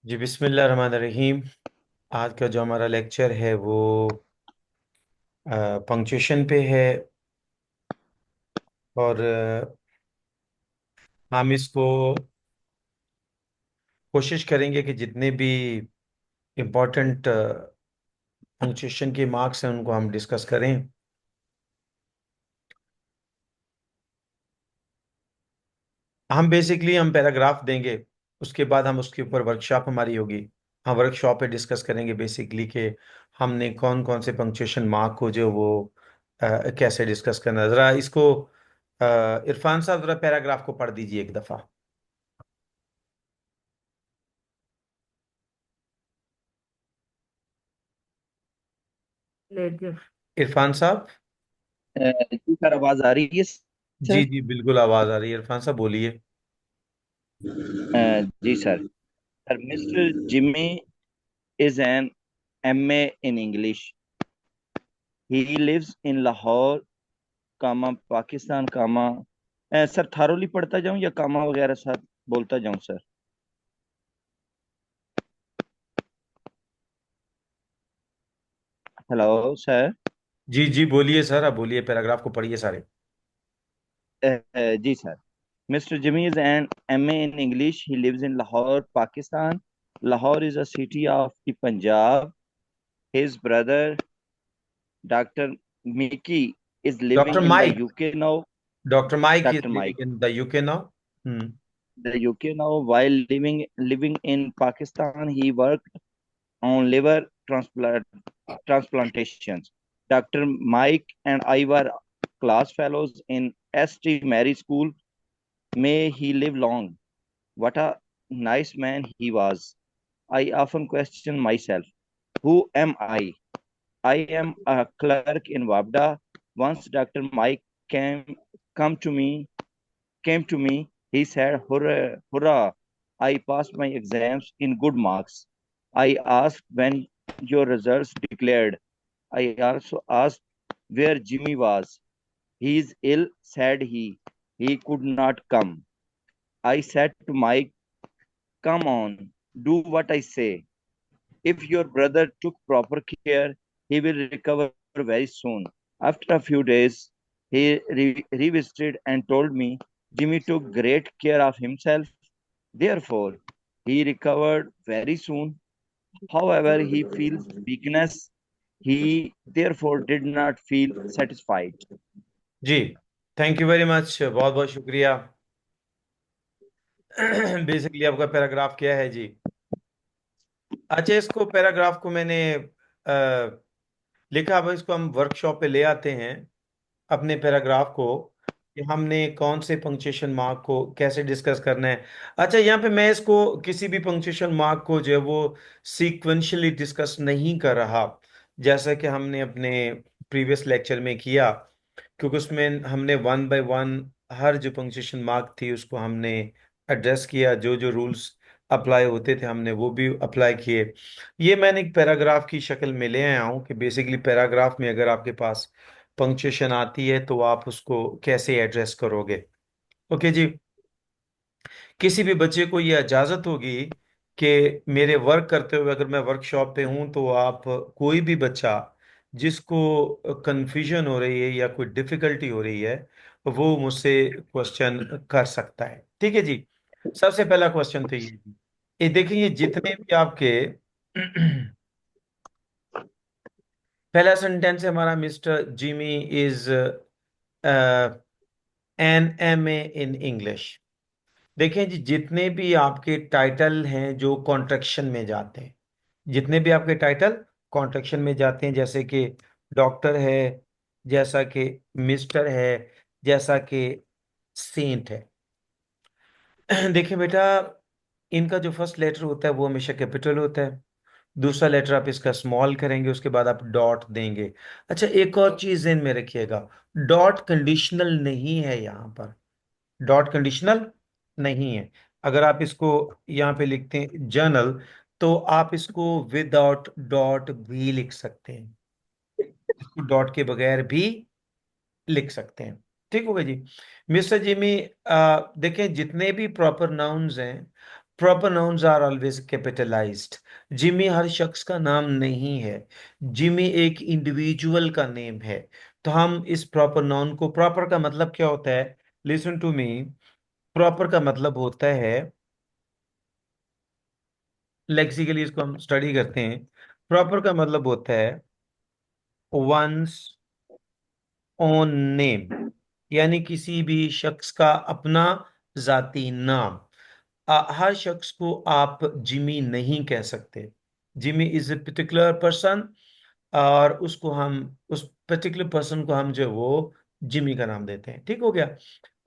जी बिस्मिल्लाह रहमान रहीम। आज का जो हमारा लेक्चर है वो पंक्चुएशन पे है। और हम इसको कोशिश करेंगे कि जितने भी इम्पोर्टेंट पंक्चुएशन के मार्क्स हैं उनको हम डिस्कस करें। हम पैराग्राफ देंगे, उसके बाद हम उसके ऊपर वर्कशॉप हमारी होगी। हम वर्कशॉप पे डिस्कस करेंगे बेसिकली कि हमने कौन कौन से पंक्चुएशन मार्क को जो वो कैसे डिस्कस करना है। ज़रा इसको इरफान साहब ज़रा पैराग्राफ को पढ़ दीजिए एक दफ़ा। इरफान साहब। जी सर, आवाज आ रही है जी सर। जी बिल्कुल आवाज आ रही है, इरफान साहब बोलिए। जी sir. Sir, mister Jimmy is an MA in English. He lives in Lahore, comma Pakistan, comma. Sir, thoroughly पढ़ता जाऊं या कामा वगैरह साथ बोलता जाऊं सर? Hello sir. जी जी बोलिए सर, आप बोलिए, पैराग्राफ को पढ़िए सारे। जी sir. Mr. Jimmy is an MA in English. He lives in Lahore, Pakistan. Lahore is a city of the Punjab. His brother, Dr. Mickey, is doctor living in the Mike. UK now. Doctor Mike is Dr. Mike. Living in the UK now. Hmm. The UK now. While living in Pakistan, he worked on liver transplantations. Dr. Mike and I were class fellows in St. Mary School. May he live long. What a nice man he was. I often question myself. Who am I? I am a clerk in Wabda. Once Dr. Mike came come to me came to me. He said, "Hurrah, hurrah, I passed my exams in good marks." I asked when your results declared. I also asked where Jimmy was. "He is ill," said he. "He could not come." I said to Mike, "Come on, do what I say. If your brother took proper care, he will recover very soon." After a few days, he revisited and told me Jimmy took great care of himself. Therefore, he recovered very soon. However, he feels weakness. He therefore did not feel satisfied. जी, thank you very much, बहुत बहुत शुक्रिया। Basically आपका paragraph क्या है जी? अच्छा, इसको paragraph को मैंने लिखा। अब इसको हम वर्कशॉप पे ले आते हैं, अपने पैराग्राफ को, कि हमने कौन से पंक्चुएशन मार्क को कैसे डिस्कस करना है। अच्छा, यहाँ पे मैं इसको किसी भी पंक्चुएशन मार्क को जो है वो सीक्वेंशियली डिस्कस नहीं कर रहा, जैसा कि हमने अपने प्रीवियस लेक्चर में किया। क्योंकि उसमें हमने वन बाय वन हर जो पंक्चुएशन मार्क थी उसको हमने एड्रेस किया, जो जो रूल्स अप्लाई होते थे हमने वो भी अप्लाई किए। ये मैंने एक पैराग्राफ की शक्ल में ले आया हूँ कि बेसिकली पैराग्राफ में अगर आपके पास पंक्चुएशन आती है तो आप उसको कैसे एड्रेस करोगे। ओके जी। किसी भी बच्चे को ये इजाजत होगी कि मेरे वर्क करते हुए अगर मैं वर्कशॉप पे हूं तो आप, कोई भी बच्चा जिसको कंफ्यूजन हो रही है या कोई डिफिकल्टी हो रही है वो मुझसे क्वेश्चन कर सकता है। ठीक है जी। सबसे पहला क्वेश्चन तो ये देखिए, ये जितने भी आपके पहला सेंटेंस है हमारा, mister Jimmy is an M A in English. देखें जी, जितने भी आपके टाइटल हैं जो कॉन्ट्रैक्शन में जाते हैं, जितने भी आपके टाइटल कॉन्ट्रैक्शन में जाते हैं, जैसे कि डॉक्टर है, जैसा कि मिस्टर है, जैसा कि सेंट है। देखिए बेटा, इनका जो फर्स्ट लेटर होता है वो हमेशा कैपिटल होता है। दूसरा लेटर आप इसका स्मॉल करेंगे, उसके बाद आप डॉट देंगे। अच्छा, एक और चीज ध्यान में रखिएगा, डॉट कंडीशनल नहीं है यहाँ पर। डॉट कंडीशनल नहीं है। अगर आप इसको यहाँ पे लिखते हैं जर्नल, तो आप इसको विदाउट डॉट भी लिख सकते हैं, इसको डॉट के बगैर भी लिख सकते हैं। ठीक होगा जी। मिस्टर जिमी, देखें जितने भी प्रॉपर नाउन्स हैं proper nouns are always capitalized. Jimmy हर शख्स का नाम नहीं है। जिमी एक इंडिविजुअल का नेम है। तो हम इस प्रॉपर नाउन को, प्रॉपर का मतलब क्या होता है, लिसन टू मी। प्रॉपर का मतलब होता है, लेक्सिकली इसको हम स्टडी करते हैं। प्रॉपर का मतलब होता है वंस ओन नेम, यानी किसी भी शख्स का अपना जाती नाम। हर शख्स को आप जिमी नहीं कह सकते। Jimmy is a particular person, और उसको हम, उस पर्टिकुलर पर्सन को हम जो है वो जिमी का नाम देते हैं। ठीक हो गया।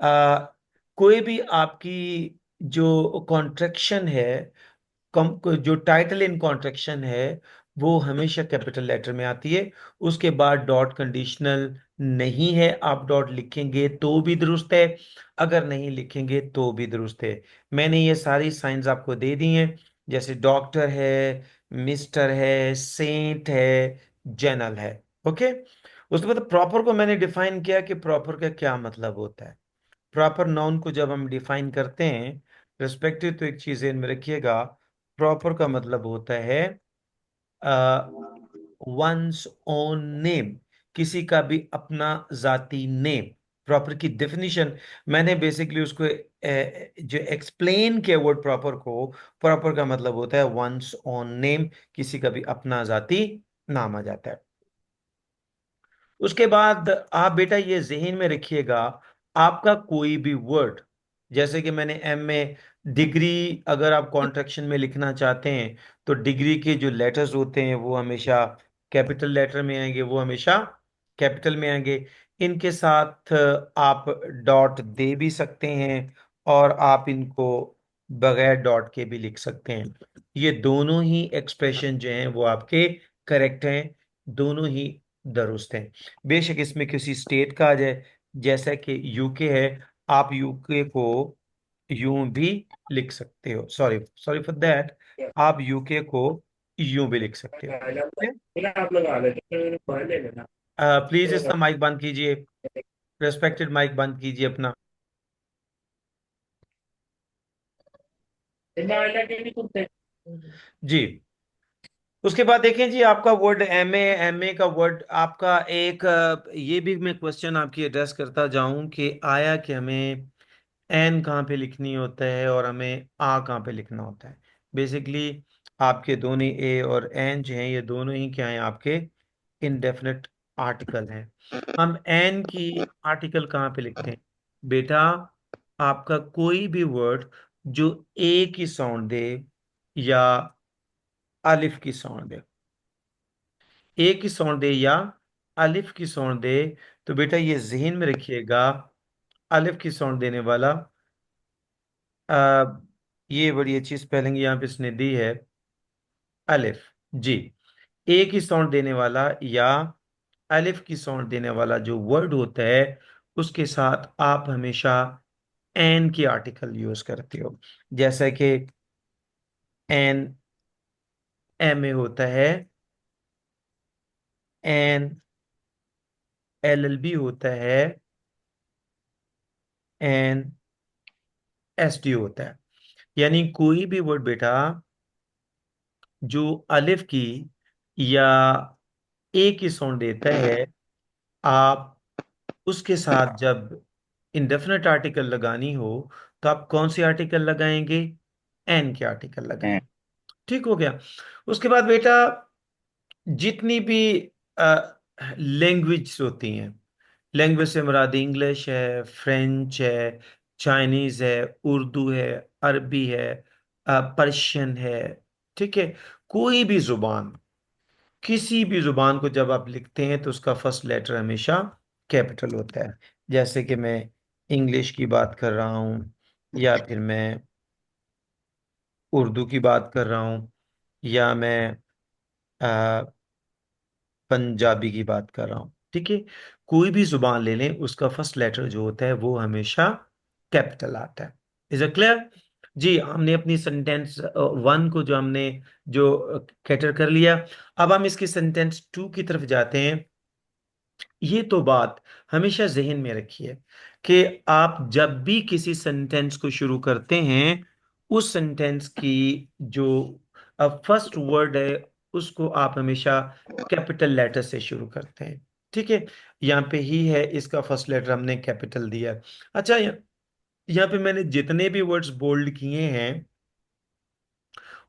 आ, कोई भी आपकी जो कॉन्ट्रैक्शन है, जो टाइटल इन कॉन्ट्रैक्शन है, वो हमेशा कैपिटल लेटर में आती है। उसके बाद डॉट कंडीशनल नहीं है, आप डॉट लिखेंगे तो भी दुरुस्त है, अगर नहीं लिखेंगे तो भी दुरुस्त है। मैंने ये सारी साइंस आपको दे दी हैं, जैसे डॉक्टर है, मिस्टर है, सेंट है, जनरल है। ओके। उसके बाद प्रॉपर को मैंने डिफाइन किया कि प्रॉपर का क्या मतलब होता है। प्रॉपर नाउन को जब हम डिफाइन करते हैं रिस्पेक्टिव, तो एक चीज ध्यान में रखिएगा, प्रॉपर का मतलब होता है वंस ओन नेम, किसी का भी अपना जाती नेम। प्रॉपर की डेफिनेशन मैंने बेसिकली उसको जो एक्सप्लेन किया वर्ड प्रॉपर को, प्रॉपर का मतलब होता है वंस ओन नेम, किसी का भी अपना जाती नाम आ जाता है। उसके बाद आप बेटा ये जहन में रखिएगा, आपका कोई भी वर्ड, जैसे कि मैंने एम में डिग्री, अगर आप कॉन्ट्रैक्शन में लिखना चाहते हैं तो डिग्री के जो लेटर्स होते हैं वो हमेशा कैपिटल लेटर में आएंगे, वो हमेशा कैपिटल में आएंगे। इनके साथ आप डॉट दे भी सकते हैं, और आप इनको बगैर डॉट के भी लिख सकते हैं। ये दोनों ही एक्सप्रेशन जो हैं वो आपके करेक्ट हैं, दोनों ही दुरुस्त हैं। बेशक इसमें किसी स्टेट का आ जाए, जैसा कि यूके है, आप यूके को यूं भी लिख सकते हो, सॉरी सॉरी फॉर दैट, आप यूके को यूं भी लिख सकते हो। आप लोग आ गए पहले लेना। प्लीज इसका माइक बंद कीजिए, रेस्पेक्टेड माइक बंद कीजिए अपना। जी। उसके बाद देखें जी, आपका वर्ड एमए, एमए का वर्ड आपका एक ये भी मैं क्वेश्चन आपकी एड्रेस करता जाऊं कि आया कि हमें एन कहाँ पे लिखनी होता है और हमें आ कहाँ पे लिखना होता है। बेसिकली आपके दोनों ए और एन जो हैं, ये दोनों ही क्या हैं, आपके इनडेफिनेट आर्टिकल हैं। हम एन की आर्टिकल कहाँ पे लिखते हैं बेटा, आपका कोई भी वर्ड जो ए की साउंड दे या अलिफ की साउंड दे, ए की साउंड दे या अलिफ की साउंड दे, तो बेटा ये जहन में रखिएगा, अलिफ की साउंड देने वाला, आ, ये बड़ी अच्छी स्पेलिंग यहाँ पे इसने दी है, अलिफ। जी। ए की साउंड देने वाला या अलिफ की साउंड देने वाला जो वर्ड होता है, उसके साथ आप हमेशा एन की आर्टिकल यूज करते हो। जैसे कि एन, एम ए होता है एन, एल एल बी होता है एन, एस टी होता है। यानी कोई भी वर्ड बेटा जो अलिफ की या ए की साउंड देता है, आप उसके साथ जब इंडेफिनेट आर्टिकल लगानी हो तो आप कौन सी आर्टिकल लगाएंगे, एन के आर्टिकल लगाएंगे। ठीक हो गया। उसके बाद बेटा जितनी भी लैंग्वेज होती हैं, लैंग्वेज से मुराद इंग्लिश है, फ्रेंच है, चाइनीज है, उर्दू है, अरबी है, पर्शियन है, ठीक है, कोई भी जुबान, किसी भी जुबान को जब आप लिखते हैं तो उसका फर्स्ट लेटर हमेशा कैपिटल होता है। जैसे कि मैं इंग्लिश की बात कर रहा हूँ, या फिर मैं उर्दू की बात कर रहा हूँ, या मैं पंजाबी की बात कर रहा हूँ, ठीक है, कोई भी जुबान ले लें उसका फर्स्ट लेटर जो होता है वो हमेशा कैपिटल आता है। Is it clear? जी, हमने अपनी सेंटेंस वन को जो हमने जो कैटर कर लिया, अब हम इसकी सेंटेंस टू की तरफ जाते हैं। ये तो बात हमेशा जहन में रखिए कि आप जब भी किसी सेंटेंस को शुरू करते हैं उस सेंटेंस की जो फर्स्ट वर्ड है उसको आप हमेशा कैपिटल लेटर से शुरू करते हैं। ठीक है, यहाँ पे ही है, इसका फर्स्ट लेटर हमने कैपिटल दिया है। अच्छा, यहाँ पे मैंने जितने भी वर्ड्स बोल्ड किए हैं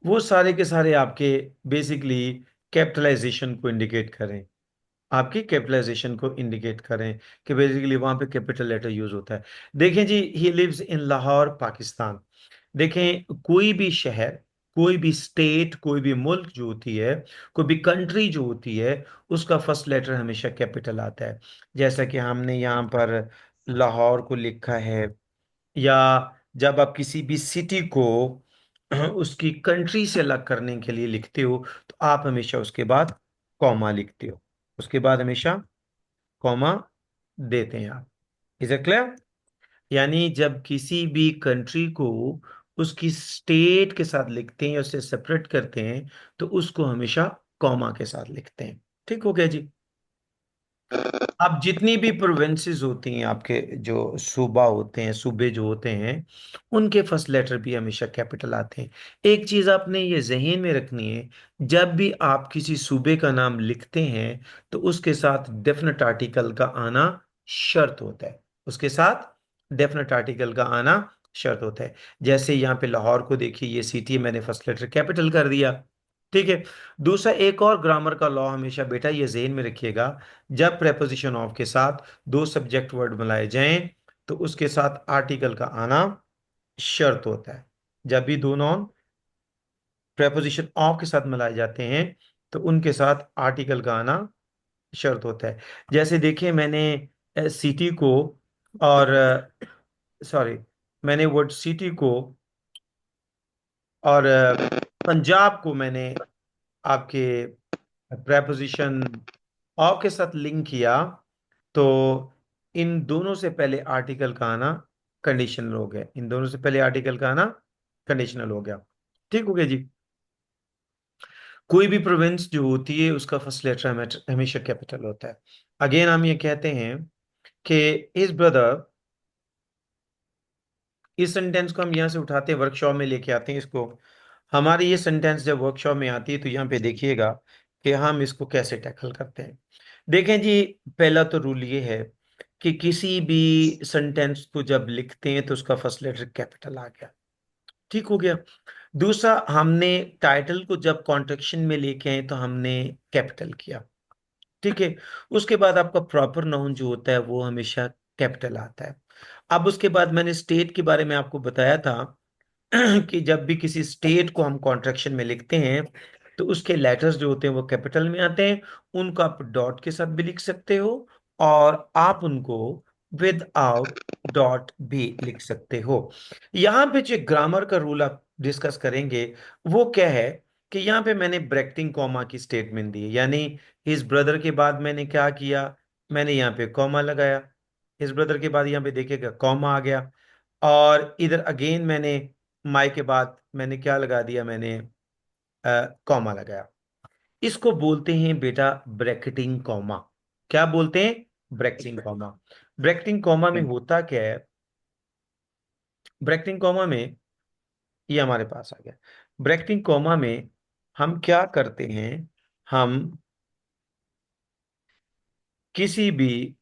वो सारे के सारे आपके बेसिकली कैपिटलाइजेशन को इंडिकेट करें, आपकी कैपिटलाइजेशन को इंडिकेट करें कि बेसिकली वहां पे कैपिटल लेटर यूज होता है। देखें जी, he lives in Lahore Pakistan. देखें, कोई भी शहर, कोई भी स्टेट, कोई भी मुल्क जो होती है, कोई भी कंट्री जो होती है, उसका फर्स्ट लेटर हमेशा कैपिटल आता है। जैसा कि हमने यहाँ पर लाहौर को लिखा है, या जब आप किसी भी सिटी को उसकी कंट्री से अलग करने के लिए लिखते हो तो आप हमेशा उसके बाद कॉमा लिखते हो, उसके बाद हमेशा कॉमा देते हैं आप। Is it clear? यानी जब किसी भी कंट्री को उसकी स्टेट के साथ लिखते हैं या उससे सेपरेट करते हैं तो उसको हमेशा कॉमा के साथ लिखते हैं। ठीक हो गया जी। अब जितनी भी प्रोविंसेस होती हैं आपके, जो सूबा होते हैं, सूबे जो होते हैं, उनके फर्स्ट लेटर भी हमेशा कैपिटल आते हैं। एक चीज आपने ये जहन में रखनी है, जब भी आप किसी सूबे का नाम लिखते हैं तो उसके साथ डेफिनेट आर्टिकल का आना शर्त होता है, उसके साथ डेफिनेट आर्टिकल का आना शर्त होता है। जैसे यहाँ पे लाहौर को देखिए, ये सिटी, मैंने फर्स्ट लेटर कैपिटल कर दिया। ठीक है। दूसरा, एक और ग्रामर का लॉ हमेशा बेटा ये जेहन में रखिएगा, जब प्रेपोजिशन ऑफ के साथ दो सब्जेक्ट वर्ड मिलाए जाएं तो उसके साथ आर्टिकल का आना शर्त होता है। जब भी दो नॉन प्रेपोजिशन ऑफ के साथ मिलाए जाते हैं तो उनके साथ आर्टिकल का आना शर्त होता है। जैसे देखिए, मैंने सिटी को और सॉरी, मैंने वर्ड सिटी को और पंजाब को मैंने आपके प्रेपोजिशन ऑफ के साथ लिंक किया, तो इन दोनों से पहले आर्टिकल का आना कंडीशनल हो गया, इन दोनों से पहले आर्टिकल का आना कंडीशनल हो गया। ठीक हो गया जी। कोई भी प्रोविंस जो होती है उसका फर्स्ट लेटर हमेशा कैपिटल होता है। अगेन हम ये कहते हैं कि इस ब्रदर, इस सेंटेंस को हम यहाँ से उठाते हैं, वर्कशॉप में लेके आते हैं इसको। हमारी ये सेंटेंस जब वर्कशॉप में आती है तो यहाँ पे देखिएगा कि हम इसको कैसे टैकल करते हैं। देखें जी, पहला तो रूल ये है कि किसी भी सेंटेंस को जब लिखते हैं तो उसका फर्स्ट लेटर कैपिटल आ गया। ठीक हो गया। दूसरा, हमने टाइटल को जब कॉन्ट्रेक्शन में लेके आए तो हमने कैपिटल किया। ठीक है। उसके बाद आपका प्रॉपर नाउन जो होता है वो हमेशा कैपिटल आता है। अब उसके बाद मैंने स्टेट के बारे में आपको बताया था कि जब भी किसी स्टेट को हम कॉन्ट्रैक्शन में लिखते हैं तो उसके लेटर्स जो होते हैं वो कैपिटल में आते हैं। उनको आप डॉट के साथ भी लिख सकते हो और आप उनको विद आउट डॉट भी लिख सकते हो। यहाँ पे जो ग्रामर का रूल आप डिस्कस करेंगे वो क्या है कि यहाँ पे मैंने ब्रैकेटिंग कॉमा की स्टेटमेंट दी है, यानी हिज ब्रदर के बाद मैंने क्या किया, मैंने यहाँ पे कॉमा लगाया। हिज ब्रदर के बाद यहाँ पे देखिएगा कॉमा आ गया, और इधर अगेन मैंने माई के बाद मैंने क्या लगा दिया, मैंने कॉमा लगाया। इसको बोलते हैं बेटा ब्रैकेटिंग कॉमा। क्या बोलते हैं? Bracketing comma. ब्रैकेटिंग कॉमा में होता क्या है? ब्रैकेटिंग कॉमा में, ये हमारे पास आ गया। ब्रैकेटिंग कॉमा में हम क्या करते हैं, हम किसी भी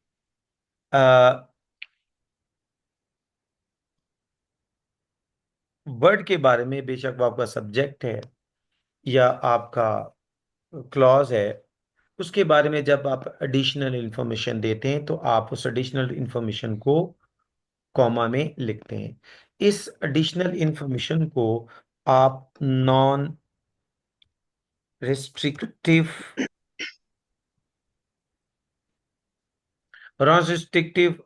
वर्ड के बारे में, बेशक वो आपका सब्जेक्ट है या आपका क्लॉज है, उसके बारे में जब आप एडिशनल इंफॉर्मेशन देते हैं तो आप उस एडिशनल इंफॉर्मेशन को कॉमा में लिखते हैं। इस एडिशनल इंफॉर्मेशन को आप non restrictive, non restrictive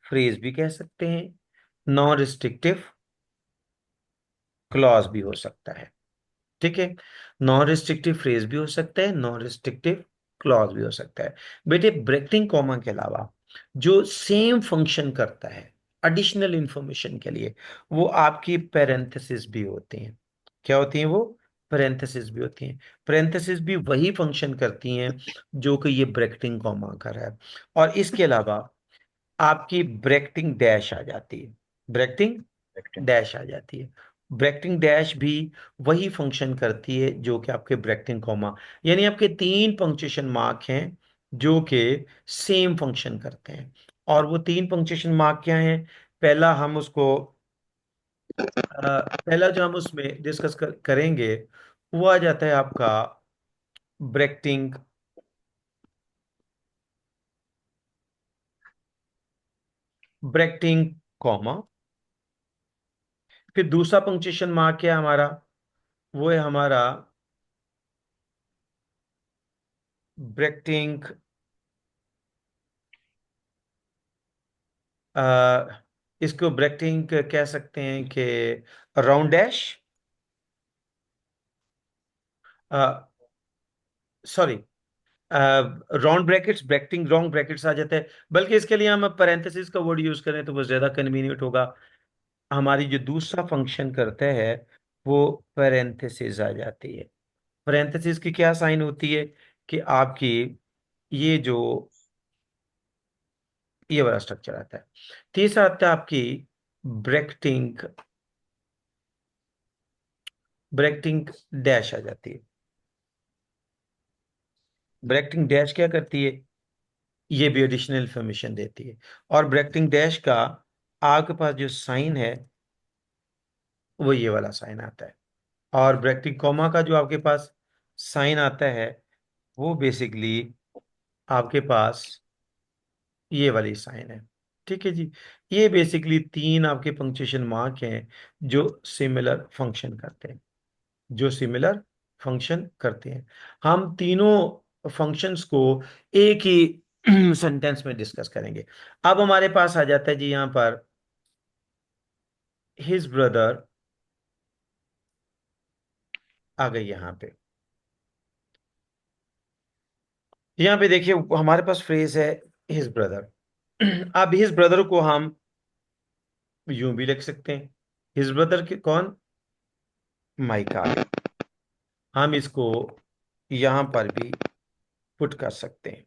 phrase भी कह सकते हैं, नॉन रिस्ट्रिक्टिव क्लॉज भी हो सकता है। ठीक है। नॉन रिस्ट्रिक्टिव फ्रेज भी हो सकता है, नॉन रिस्ट्रिक्टिव क्लॉज भी हो सकता है। बेटे, ब्रेकिंग कॉमा के अलावा जो सेम फंक्शन करता है एडिशनल इंफॉर्मेशन के लिए, वो आपकी पेरेंथेसिस भी होती हैं। क्या होती हैं वो? पेरेंथेसिस भी होती हैं। पेरेंथेसिस भी वही फंक्शन करती हैं जो कि ये ब्रैकेटिंग कॉमा कर रहा है। और इसके अलावा आपकी ब्रैकेटिंग डैश आ जाती है, ब्रैकेटिंग डैश आ जाती है। ब्रैकेटिंग डैश भी वही फंक्शन करती है जो कि आपके ब्रैकेटिंग कॉमा। यानी आपके तीन पंक्चुएशन मार्क हैं जो कि सेम फंक्शन करते हैं। और वो तीन पंक्चुएशन मार्क क्या हैं? पहला हम उसको पहला जो हम उसमें डिस्कस करेंगे वो आ जाता है आपका ब्रैकेटिंग ब्रैकेटिंग कॉमा। फिर दूसरा पंक्चुएशन मार्क क्या है हमारा? वो है हमारा ब्रैकेटिंग इसको ब्रैकेटिंग कह सकते हैं कि round dash, sorry, round brackets, bracketing round brackets आ जाते हैं। बल्कि इसके लिए हम पैरेंथेसिस का वर्ड यूज करें तो वो ज्यादा कन्वीनियंट होगा। हमारी जो दूसरा फंक्शन करता है वो पैरेंथेसिस आ जाती है। पैरेंथेसिस की क्या साइन होती है कि आपकी ये जो ये वाला स्ट्रक्चर आता है। तीसरा आता है आपकी ब्रैकेटिंग ब्रैकेटिंग डैश आ जाती है। ब्रैकेटिंग डैश क्या करती है? ये भी एडिशनल इंफॉर्मेशन देती है। और ब्रैकेटिंग डैश का आपके पास जो साइन है वो ये वाला साइन आता है। और ब्रैकेटिंग कॉमा का जो आपके पास साइन आता है वो बेसिकली आपके पास ये वाली साइन है। ठीक है जी। ये बेसिकली तीन आपके पंक्चुएशन मार्क हैं जो सिमिलर फंक्शन करते हैं, जो सिमिलर फंक्शन करते हैं। हम तीनों फंक्शंस को एक ही सेंटेंस में डिस्कस करेंगे। अब हमारे पास आ जाता है जी यहां पर हिज ब्रदर आ गई यहां पे। यहां पे देखिए हमारे पास फ्रेज है हिज ब्रदर। अब हिज ब्रदर को हम यूं भी लिख सकते हैं। हिज ब्रदर के कौन? माइक आ गया। हम इसको यहां पर भी पुट कर सकते हैं।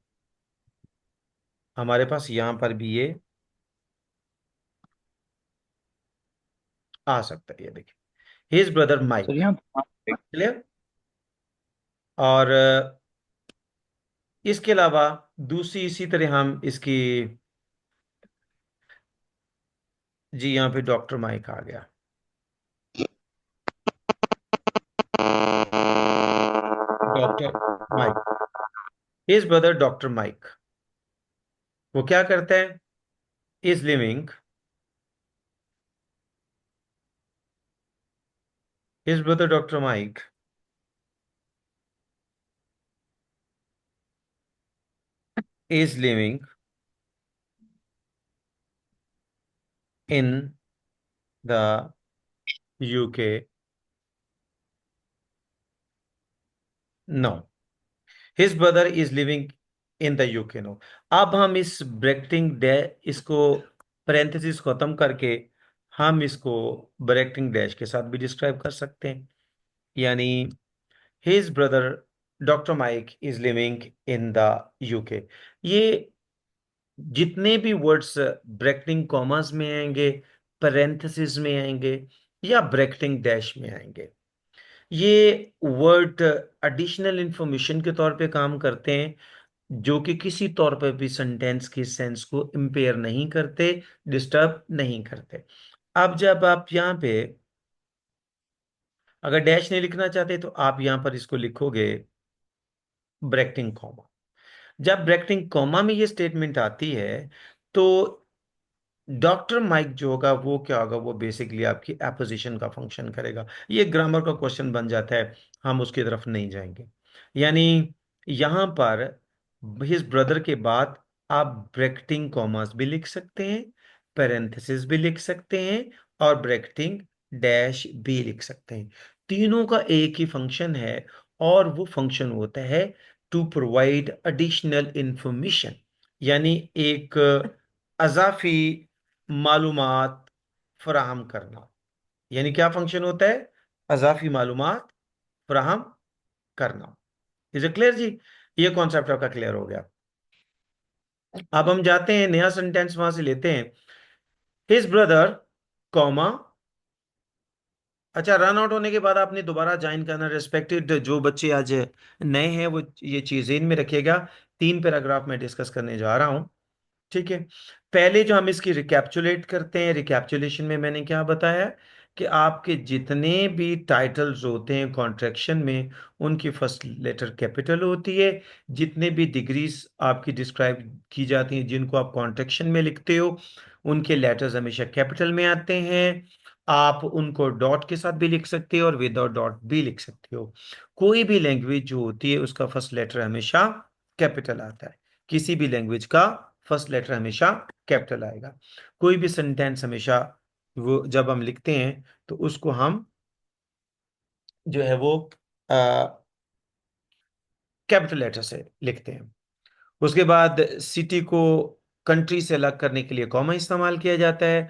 हमारे पास यहां पर भी ये आ सकता है। ये देखिए हिज ब्रदर सर माइक। यहाँ क्लियर? और इसके अलावा दूसरी इसी तरह हम इसकी, जी यहाँ पे डॉक्टर माइक आ गया। Doctor Mike, his brother doctor Mike, वो क्या करता है? Is living, his brother doctor Mike is living in the UK. No, his brother is living in the UK. No. अब हम इस ब्रैकेटिंग डे इसको पैरेंथेसिस खत्म करके हम इसको ब्रैकेटिंग डैश के साथ भी डिस्क्राइब कर सकते हैं। यानी his brother doctor Mike is living in the UK. ये जितने भी वर्ड्स ब्रैकेटिंग कॉमास में आएंगे, पैरेंथेसिस में आएंगे या ब्रैकेटिंग डैश में आएंगे, ये वर्ड एडिशनल इंफॉर्मेशन के तौर पे काम करते हैं जो कि किसी तौर पर भी सेंटेंस की सेंस को इम्पेयर नहीं करते, डिस्टर्ब नहीं करते। अब जब आप यहाँ पे अगर डैश नहीं लिखना चाहते तो आप यहाँ पर इसको लिखोगे ब्रैकेटिंग कॉमा। जब ब्रैकेटिंग कॉमा में ये स्टेटमेंट आती है तो डॉक्टर माइक जो होगा वो क्या होगा? वो बेसिकली आपकी एपोजिशन का फंक्शन करेगा। ये ग्रामर का क्वेश्चन बन जाता है, हम उसकी तरफ नहीं जाएंगे। यानी यहां पर हिज ब्रदर के बाद आप ब्रैकेटिंग कॉमास भी लिख सकते हैं, पैरेंथेसिस भी लिख सकते हैं और ब्रैकेटिंग डैश भी लिख सकते हैं। तीनों का एक ही फंक्शन है और वो फंक्शन होता है टू प्रोवाइड एडिशनल इंफॉर्मेशन। यानी एक अजाफी मालूमात फराहम करना। यानी क्या फंक्शन होता है? अजाफी मालूमात फराहम करना। इज इट क्लियर जी? ये कॉन्सेप्ट आपका क्लियर हो गया। अब हम जाते हैं नया सेंटेंस वहां से लेते हैं। हिज ब्रदर कॉमा अच्छा, रन आउट होने के बाद आपने दोबारा ज्वाइन करना। रेस्पेक्टेड जो बच्चे आज नए हैं वो ये चीजें इनमें रखिएगा। 3 पैराग्राफ मैं डिस्कस करने जा रहा हूँ। ठीक है। पहले जो हम इसकी रिकैप्चुलेट करते हैं, रिकैप्चुलेशन में मैंने क्या बताया कि आपके जितने भी टाइटल्स होते हैं कॉन्ट्रैक्शन में, उनकी फर्स्ट लेटर कैपिटल होती है। जितने भी डिग्रीज आपकी डिस्क्राइब की जाती हैं जिनको आप कॉन्ट्रैक्शन में लिखते हो, उनके लेटर्स हमेशा कैपिटल में आते हैं। आप उनको डॉट के साथ भी लिख सकते हो और विदाउट डॉट भी लिख सकते हो। कोई भी लैंग्वेज जो होती है उसका फर्स्ट लेटर हमेशा कैपिटल आता है। किसी भी लैंग्वेज का फर्स्ट लेटर हमेशा कैपिटल आएगा। कोई भी सेंटेंस हमेशा वो जब हम लिखते हैं तो उसको हम जो है वो कैपिटल लेटर से लिखते हैं। उसके बाद सिटी को कंट्री से अलग करने के लिए कॉमा इस्तेमाल किया जाता है।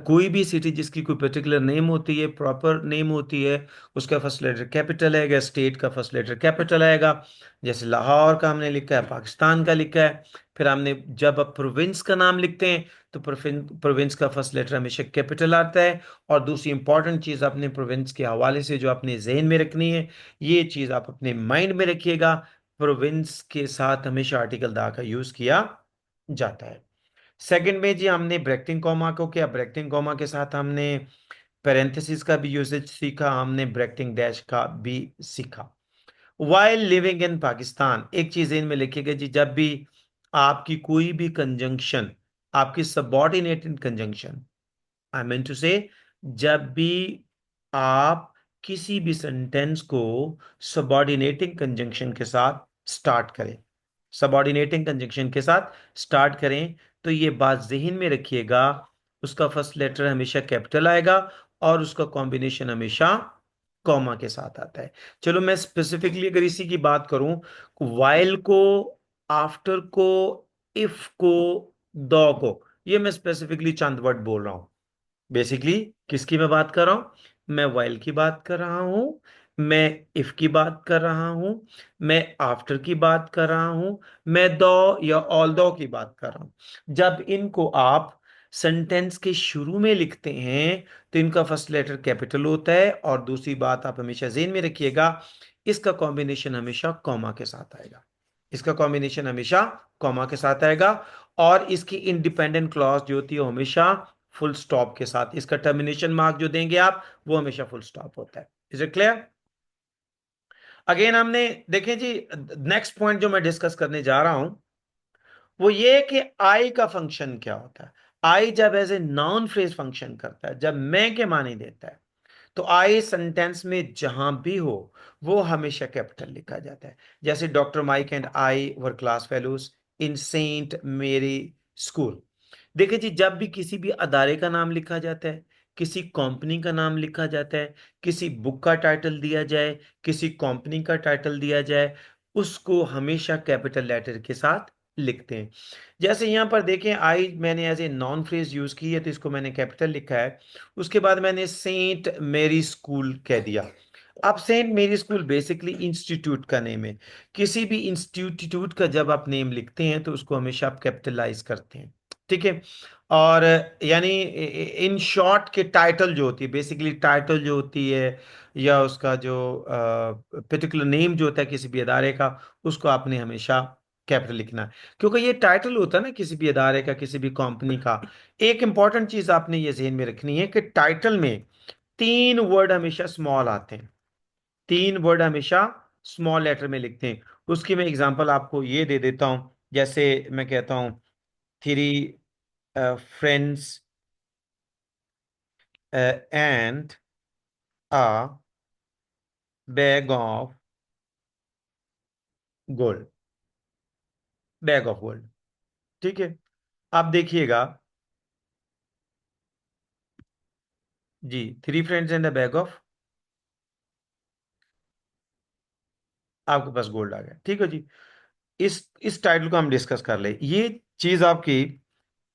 कोई भी सिटी जिसकी कोई पर्टिकुलर नेम होती है, प्रॉपर नेम होती है, उसका फर्स्ट लेटर कैपिटल आएगा, स्टेट का फर्स्ट लेटर कैपिटल आएगा। जैसे लाहौर का हमने लिखा है, पाकिस्तान का लिखा है। फिर हमने जब अब प्रोविंस का नाम लिखते हैं तो प्रोविंस का फर्स्ट लेटर हमेशा कैपिटल आता है। और दूसरी इंपॉर्टेंट चीज अपने प्रोविंस के हवाले से जो अपने जहन में रखनी है, ये चीज आप अपने माइंड में रखिएगा। प्रोविंस के साथ हमेशा आर्टिकल दा का यूज किया जाता है। सेकंड में जी हमने ब्रैकेटिंग कॉमा को किया। ब्रैकेटिंग कॉमा के साथ हमने पेरेंथेसिस का भी यूसेज सीखा, हमने ब्रैकेटिंग डैश का भी सीखा। वाइल लिविंग इन पाकिस्तान, एक चीज इनमें लिखिएगा जी, जब भी आपकी कोई भी कंजंक्शन, आपकी subordinated conjunction, I mean to say, जब भी आप किसी भी सेंटेंस को सबऑर्डिनेटिंग कंजंक्शन के साथ स्टार्ट करें, सबऑर्डिनेटिंग कंजंक्शन के साथ स्टार्ट करें, तो ये बात जहन में रखिएगा, उसका फर्स्ट लेटर हमेशा कैपिटल आएगा और उसका कॉम्बिनेशन हमेशा कॉमा के साथ आता है। चलो मैं स्पेसिफिकली अगर इसी की बात करूं, वाइल को, आफ्टर को, इफ को, दो को, ये मैं स्पेसिफिकली चंद वर्ड बोल रहा हूं। बेसिकली किसकी मैं बात कर रहा हूं? मैं वाइल की बात कर रहा हूं, मैं इफ की बात कर रहा हूं, मैं आफ्टर की बात कर रहा हूं, मैं दो या ऑल दो की बात कर रहा हूं। जब इनको आप सेंटेंस के शुरू में लिखते हैं तो इनका फर्स्ट लेटर कैपिटल होता है। और दूसरी बात आप हमेशा ज़हन में रखिएगा, इसका कॉम्बिनेशन हमेशा कॉमा के साथ आएगा। इसका कॉम्बिनेशन हमेशा कॉमा के साथ आएगा। और इसकी इंडिपेंडेंट क्लॉज जो होती है वो हमेशा फुल स्टॉप के साथ, इसका टर्मिनेशन मार्क जो देंगे आप वो हमेशा फुल स्टॉप होता है। Is it clear? अगेन हमने देखें जी, नेक्स्ट पॉइंट जो मैं डिस्कस करने जा रहा हूं वो ये कि आई का फंक्शन क्या होता है। आई जब as a noun phrase function करता है, जब मैं के मानी देता है, तो आई सेंटेंस में जहां भी हो वो हमेशा कैपिटल लिखा जाता है। जैसे doctor Mike and I were class fellows in Saint Mary school. देखिए जी, जब भी किसी भी अदारे का नाम लिखा जाता है, किसी कंपनी का नाम लिखा जाता है, किसी बुक का टाइटल दिया जाए, किसी कंपनी का टाइटल दिया जाए, उसको हमेशा कैपिटल लेटर के साथ लिखते हैं। जैसे यहां पर देखें, आई मैंने as a noun phrase use की है तो इसको मैंने कैपिटल लिखा है। उसके बाद मैंने सेंट मेरी स्कूल कह दिया। अब Saint Mary school basically institute का नेम है। किसी भी इंस्टीट्यूट का जब आप नेम लिखते हैं तो उसको हमेशा आप कैपिटलाइज करते हैं। ठीक है। और यानी इन शॉर्ट के टाइटल जो होती है, बेसिकली टाइटल जो होती है या उसका जो पर्टिकुलर नेम जो होता है किसी भी अदारे का, उसको आपने हमेशा कैपिटल लिखना है। क्योंकि ये टाइटल होता है ना किसी भी अदारे का, किसी भी कंपनी का। एक इंपॉर्टेंट चीज आपने ये जहन में रखनी है कि टाइटल में 3 वर्ड हमेशा स्मॉल आते हैं। 3 वर्ड हमेशा स्मॉल लेटर में लिखते हैं। उसकी मैं एग्जांपल आपको ये दे देता हूं। जैसे मैं कहता हूं, 3 friends and a bag of gold. Bag of gold. ठीक है। आप देखिएगा जी, 3 friends and a bag of, आपके पास गोल्ड आ गया। ठीक है जी। इस टाइटल को हम डिस्कस कर ले। ये चीज आपकी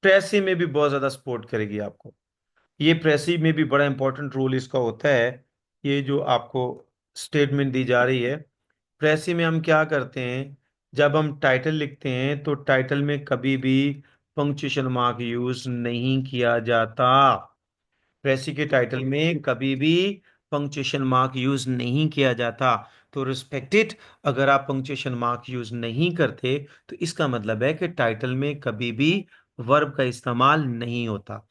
प्रेसी में भी बहुत ज्यादा सपोर्ट करेगी आपको। ये प्रेसी में भी बड़ा इंपॉर्टेंट रोल इसका होता है। ये जो आपको स्टेटमेंट दी जा रही है, प्रेसी में हम क्या करते हैं, जब हम टाइटल लिखते हैं तो टाइटल में कभी भी पंक्चुएशन मार्क यूज नहीं किया जाता। प्रेसी के टाइटल में कभी भी पंक्चुएशन मार्क यूज नहीं किया जाता। तो रिस्पेक्टेड, अगर आप पंक्चुएशन मार्क यूज नहीं करते तो इसका मतलब है कि टाइटल में कभी भी वर्ब का इस्तेमाल नहीं होता।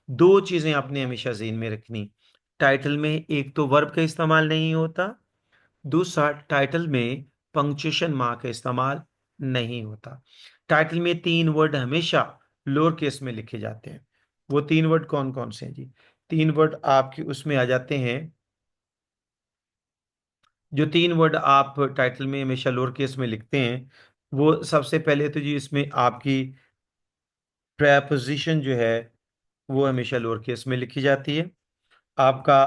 दो चीजें आपने हमेशा ज़हन में रखनी, टाइटल में एक तो वर्ब का इस्तेमाल नहीं होता, दूसरा टाइटल में पंक्चुएशन मार्क का इस्तेमाल नहीं होता। टाइटल में तीन वर्ड हमेशा लोअर केस में लिखे जाते हैं। वो तीन वर्ड कौन कौन से हैं जी? तीन वर्ड आपके उसमें आ जाते हैं, जो तीन वर्ड आप टाइटल में हमेशा लोअर केस में लिखते हैं, वो सबसे पहले तो जी इसमें आपकी प्रेपोजिशन जो है वो हमेशा लोअर केस में लिखी जाती है। आपका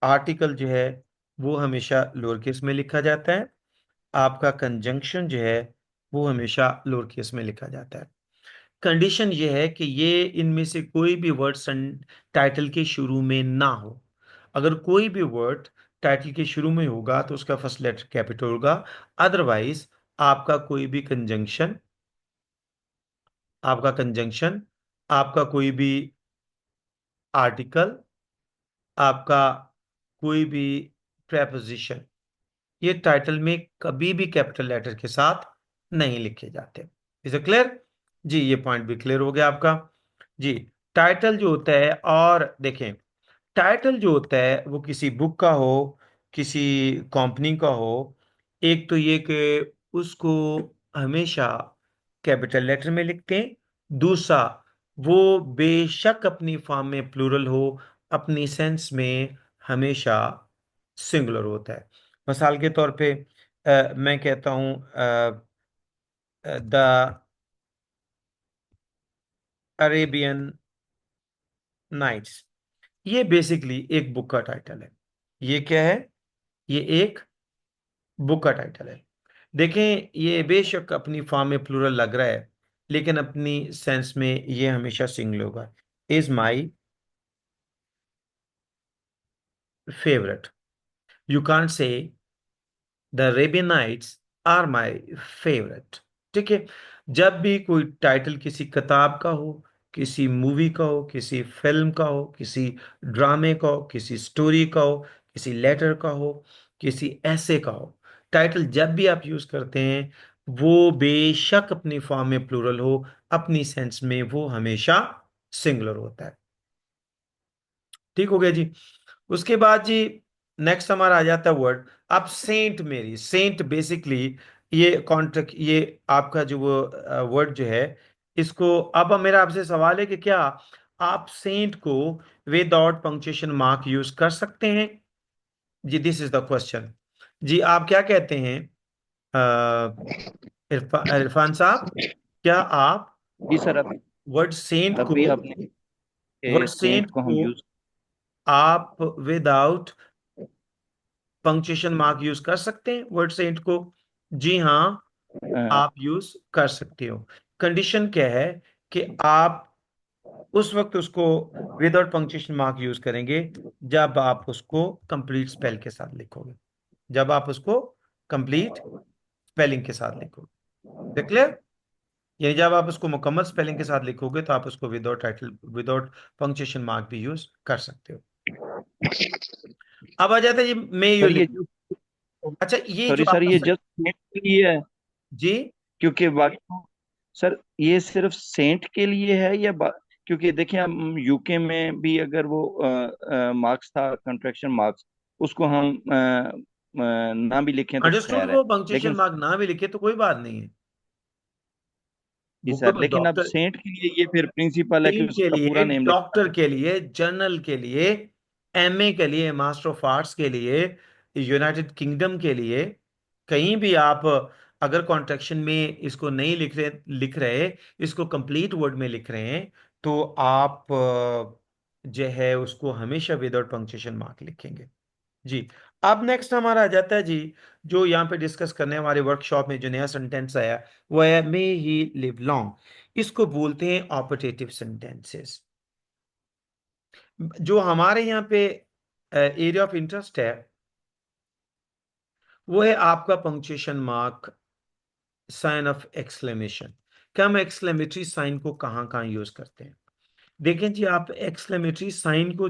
आर्टिकल जो है वो हमेशा लोअर केस में लिखा जाता है। आपका कंजंक्शन जो है वो हमेशा लोअर केस में लिखा जाता है। कंडीशन ये है कि ये इनमें से कोई भी वर्ड टाइटल के शुरू में ना हो। अगर कोई भी वर्ड टाइटल के शुरू में होगा तो उसका फर्स्ट लेटर कैपिटल होगा। अदरवाइज आपका कोई भी कंजंक्शन, आपका कंजंक्शन, आपका कोई भी आर्टिकल, आपका कोई भी प्रेपोजिशन, ये टाइटल में कभी भी कैपिटल लेटर के साथ नहीं लिखे जाते। Is it clear? जी, ये पॉइंट भी क्लियर हो गया आपका। जी, टाइटल जो होता है, और देखें, टाइटल जो होता है वो किसी बुक का हो, किसी कंपनी का हो, एक तो ये कि उसको हमेशा कैपिटल लेटर में लिखते हैं। दूसरा, वो बेशक अपनी फॉर्म में प्लूरल हो, अपनी सेंस में हमेशा सिंगुलर होता है। मिसाल के तौर पे मैं कहता हूं द अरेबियन नाइट्स, ये बेसिकली एक बुक का टाइटल है। ये क्या है? ये एक बुक का टाइटल है। देखें, ये बेशक अपनी फॉर्म में प्लूरल लग रहा है, लेकिन अपनी सेंस में ये हमेशा सिंगुलर होगा। Is my favourite, you can't say the Arabian Nights are my favourite. ठीक है? जब भी कोई टाइटल किसी किताब का हो, किसी मूवी का हो, किसी फिल्म का हो, किसी ड्रामे का हो, किसी स्टोरी का हो, किसी लेटर का हो, किसी ऐसे का हो, टाइटल जब भी आप यूज करते हैं वो बेशक अपनी फॉर्म में प्लूरल हो, अपनी सेंस में वो हमेशा सिंगुलर होता है। ठीक हो गया जी? उसके बाद जी नेक्स्ट हमारा आ जाता है वर्ड। अब सेंट मेरी, सेंट बेसिकली ये कॉन्ट्रैक्ट, ये आपका जो वो वर्ड जो है, इसको अब मेरा आपसे सवाल है कि क्या आप सेंट को विदाउट पंक्चुएशन मार्क यूज कर सकते हैं? जी, दिस इज द क्वेश्चन। जी, आप क्या कहते हैं इरफान साहब? क्या आप जी सर, वर्ड सेंट को, अभी आपने वर्ड सेंट सेंट को हम को यूज आप विदाउट पंक्चुएशन मार्क यूज कर सकते हैं वर्ड सेंट को? जी हाँ, आप यूज कर सकते हो। कंडीशन क्या है कि आप उस वक्त उसको विदाउट पंक्चुएशन मार्क यूज करेंगे जब आप उसको कंप्लीट स्पेल के साथ लिखोगे, जब आप उसको कंप्लीट स्पेलिंग के साथ लिखोगे। क्लियर? यानी जब आप उसको मुकम्मल स्पेलिंग के साथ लिखोगे तो आप उसको without title, without punctuation mark भी यूज कर सकते हो। अब आ जाता है जी मे यू सर ये लिव। अच्छा, ये जो सॉरी सर, आपका ये जस्ट सेंट के लिए है, जी, क्योंकि बाकी सर ये सिर्फ सेंट के लिए है या क्योंकि देखिए हम यूके में भी अगर वो मार्क्स था, कंट्रैक्शन मार्क्स, उसको हम ना भी लिखें तो अंडरस्टूड, खैर है, वो पंक्चुएशन लेकिन मार्क ना भी लिखे तो कोई बात नहीं है। जी वो सर, कोई लेकिन अब डॉक्टर, सेंट के लिए ये फिर प्रिंसिपल है कि टीम के उसका लिए, पूरा नेम लिखना डॉक्टर के लिए, जर्नल के लिए, एमए के लिए, मास्टर ऑफ आर्ट्स के लिए, यूनाइटेड किंगडम के लिए, कहीं भी आप अगर कॉन्ट्रैक्शन में इसको नहीं लिख रहे, इसको कंप्लीट वर्ड में लिख रहे हैं, तो आप जो है उसको हमेशा विदाउट पंक्चुएशन मार्क लिखेंगे। जी, अब नेक्स्ट हमारा आ जाता है जी, जो यहाँ पे डिस्कस करने हमारे वर्कशॉप में जो नया सेंटेंस आया वो है मे ही लिव लॉन्ग। इसको बोलते हैं ऑपरेटिव सेंटेंसेस। जो हमारे यहाँ पे एरिया ऑफ इंटरेस्ट है वो है आपका punctuation mark, sign of exclamation. क्या हम एक्सक्लेमेटरी साइन को कहाँ कहाँ यूज करते हैं? देखें जी, आप एक्सक्लेमेटरी साइन को